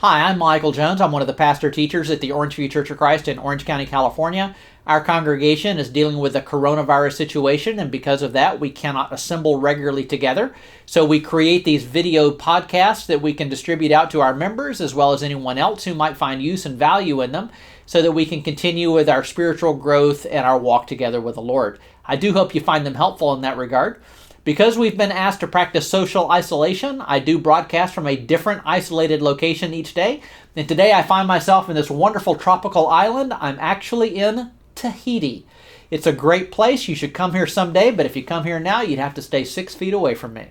Hi, I'm Michael Jones. I'm one of the pastor teachers at the Orange View Church of Christ in Orange County, California. Our congregation is dealing with the coronavirus situation, and because of that, we cannot assemble regularly together. So we create these video podcasts that we can distribute out to our members as well as anyone else who might find use and value in them so that we can continue with our spiritual growth and our walk together with the Lord. I do hope you find them helpful in that regard. Because we've been asked to practice social isolation, I do broadcast from a different isolated location each day. And today I find myself in this wonderful tropical island. I'm actually in Tahiti. It's a great place. You should come here someday, but if you come here now, you'd have to stay 6 feet away from me.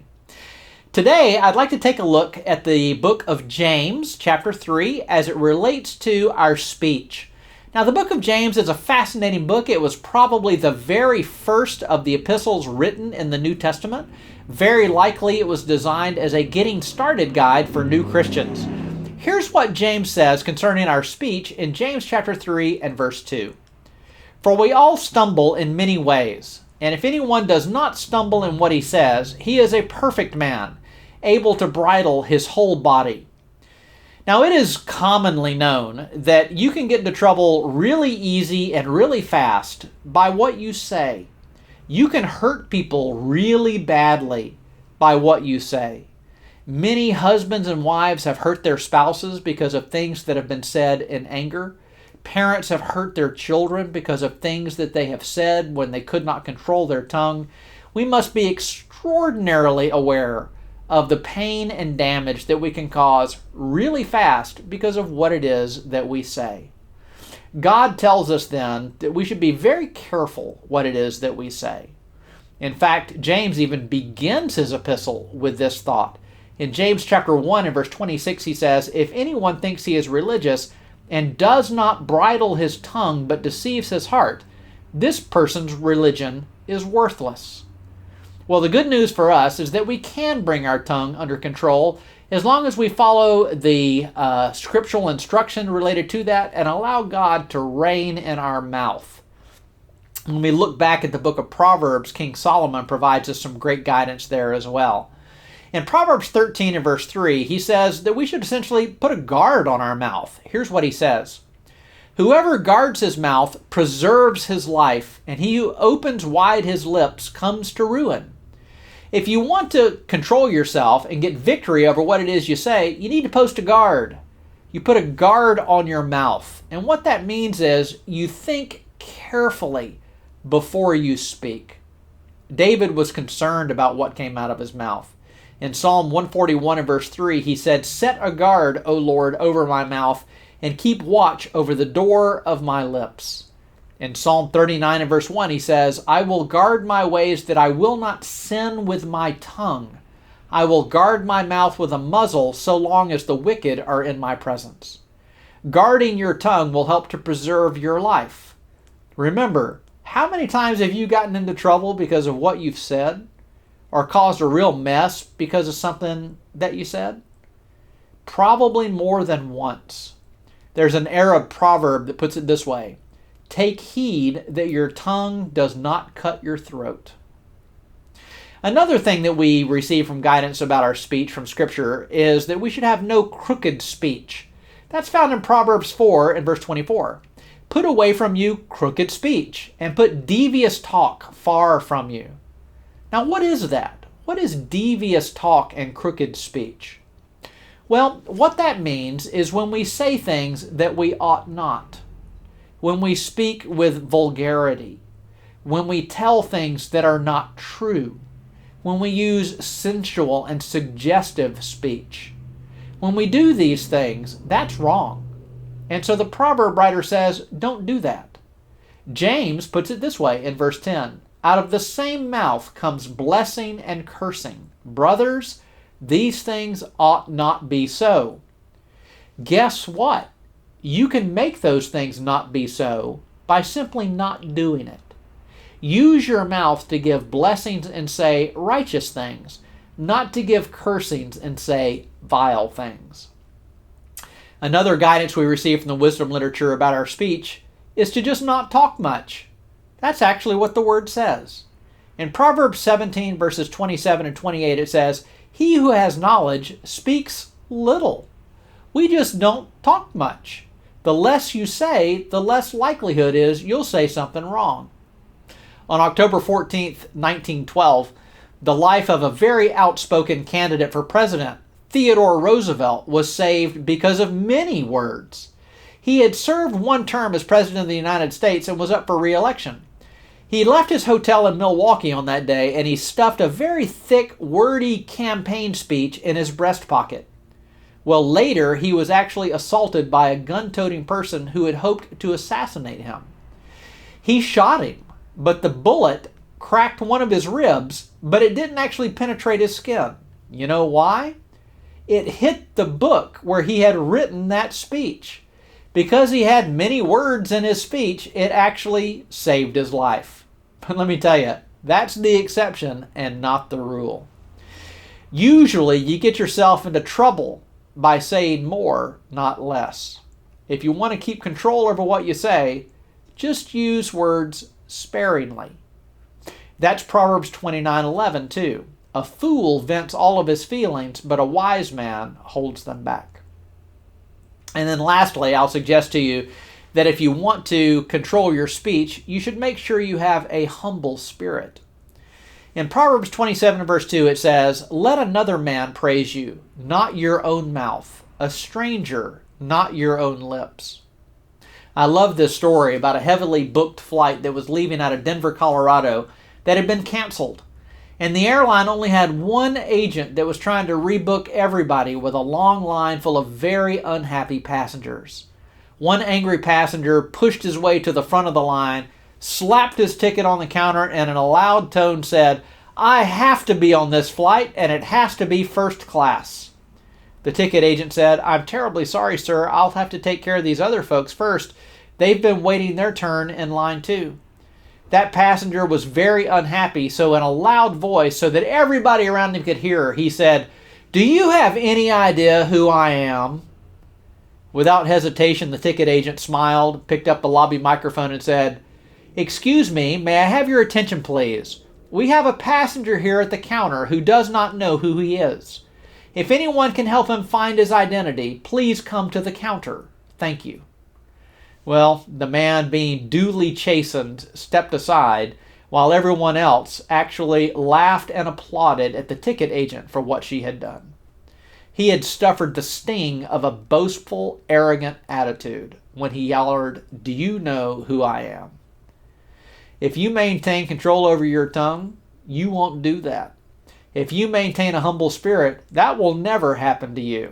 Today, I'd like to take a look at the book of James, chapter 3, as it relates to our speech. Now, the book of James is a fascinating book. It was probably the very first of the epistles written in the New Testament. Very likely it was designed as a getting started guide for new Christians. Here's what James says concerning our speech in James chapter 3 and verse 2. For we all stumble in many ways, and if anyone does not stumble in what he says, he is a perfect man, able to bridle his whole body. Now, it is commonly known that you can get into trouble really easy and really fast by what you say. You can hurt people really badly by what you say. Many husbands and wives have hurt their spouses because of things that have been said in anger. Parents have hurt their children because of things that they have said when they could not control their tongue. We must be extraordinarily aware of the pain and damage that we can cause really fast because of what it is that we say. God tells us then that we should be very careful what it is that we say. In fact, James even begins his epistle with this thought. In James chapter 1 and verse 26, he says, "If anyone thinks he is religious and does not bridle his tongue but deceives his heart, this person's religion is worthless." Well, the good news for us is that we can bring our tongue under control as long as we follow the scriptural instruction related to that and allow God to reign in our mouth. When we look back at the book of Proverbs, King Solomon provides us some great guidance there as well. In Proverbs 13 and verse 3, he says that we should essentially put a guard on our mouth. Here's what he says. Whoever guards his mouth preserves his life, and he who opens wide his lips comes to ruin. If you want to control yourself and get victory over what it is you say, you need to post a guard. You put a guard on your mouth. And what that means is you think carefully before you speak. David was concerned about what came out of his mouth. In Psalm 141 and verse 3, he said, "Set a guard, O Lord, over my mouth, and keep watch over the door of my lips." In Psalm 39 and verse 1, he says, "I will guard my ways that I will not sin with my tongue. I will guard my mouth with a muzzle so long as the wicked are in my presence." Guarding your tongue will help to preserve your life. Remember, how many times have you gotten into trouble because of what you've said? Or caused a real mess because of something that you said? Probably more than once. There's an Arab proverb that puts it this way: take heed that your tongue does not cut your throat. Another thing that we receive from guidance about our speech from Scripture is that we should have no crooked speech. That's found in Proverbs 4 and verse 24. Put away from you crooked speech, and put devious talk far from you. Now, what is that? What is devious talk and crooked speech? Well, what that means is when we say things that we ought not. When we speak with vulgarity, when we tell things that are not true, when we use sensual and suggestive speech. When we do these things, that's wrong. And so the proverb writer says, don't do that. James puts it this way in verse 10, "Out of the same mouth comes blessing and cursing. Brothers, these things ought not be so." Guess what? You can make those things not be so by simply not doing it. Use your mouth to give blessings and say righteous things, not to give cursings and say vile things. Another guidance we receive from the wisdom literature about our speech is to just not talk much. That's actually what the word says. In Proverbs 17 verses 27 and 28 it says, "He who has knowledge speaks little, We just don't talk much. The less you say, the less likelihood is you'll say something wrong. On October 14th, 1912, the life of a very outspoken candidate for president, Theodore Roosevelt, was saved because of many words. He had served one term as president of the United States and was up for re-election. He left his hotel in Milwaukee on that day, and he stuffed a very thick, wordy campaign speech in his breast pocket. Well, later, he was actually assaulted by a gun-toting person who had hoped to assassinate him. He shot him, but the bullet cracked one of his ribs, but it didn't actually penetrate his skin. You know why? It hit the book where he had written that speech. Because he had many words in his speech, it actually saved his life. But let me tell you, that's the exception and not the rule. Usually, you get yourself into trouble by saying more, not less. If you want to keep control over what you say, just use words sparingly. That's Proverbs 29:11 too. A fool vents all of his feelings, but a wise man holds them back. And then lastly, I'll suggest to you that if you want to control your speech, you should make sure you have a humble spirit. In Proverbs 27 verse 2, it says, "Let another man praise you, not your own mouth, a stranger, not your own lips." I love this story about a heavily booked flight that was leaving out of Denver, Colorado, that had been canceled. And the airline only had one agent that was trying to rebook everybody with a long line full of very unhappy passengers. One angry passenger pushed his way to the front of the line, slapped his ticket on the counter, and in a loud tone said, "I have to be on this flight, and it has to be first class." The ticket agent said, "I'm terribly sorry, sir. I'll have to take care of these other folks first. They've been waiting their turn in line too." That passenger was very unhappy, so in a loud voice, so that everybody around him could hear, he said, "Do you have any idea who I am?" Without hesitation, the ticket agent smiled, picked up the lobby microphone and said, "Excuse me, may I have your attention, please? We have a passenger here at the counter who does not know who he is. If anyone can help him find his identity, please come to the counter. Thank you." Well, the man, being duly chastened, stepped aside, while everyone else actually laughed and applauded at the ticket agent for what she had done. He had suffered the sting of a boastful, arrogant attitude when he yelled, "Do you know who I am?" If you maintain control over your tongue, you won't do that. If you maintain a humble spirit, that will never happen to you.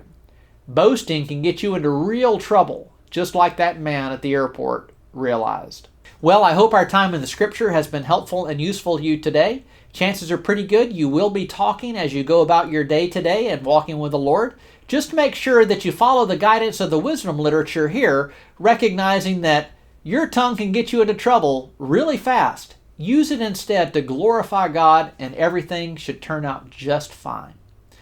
Boasting can get you into real trouble, just like that man at the airport realized. Well, I hope our time in the scripture has been helpful and useful to you today. Chances are pretty good you will be talking as you go about your day today and walking with the Lord. Just make sure that you follow the guidance of the wisdom literature here, recognizing that your tongue can get you into trouble really fast. Use it instead to glorify God, and everything should turn out just fine.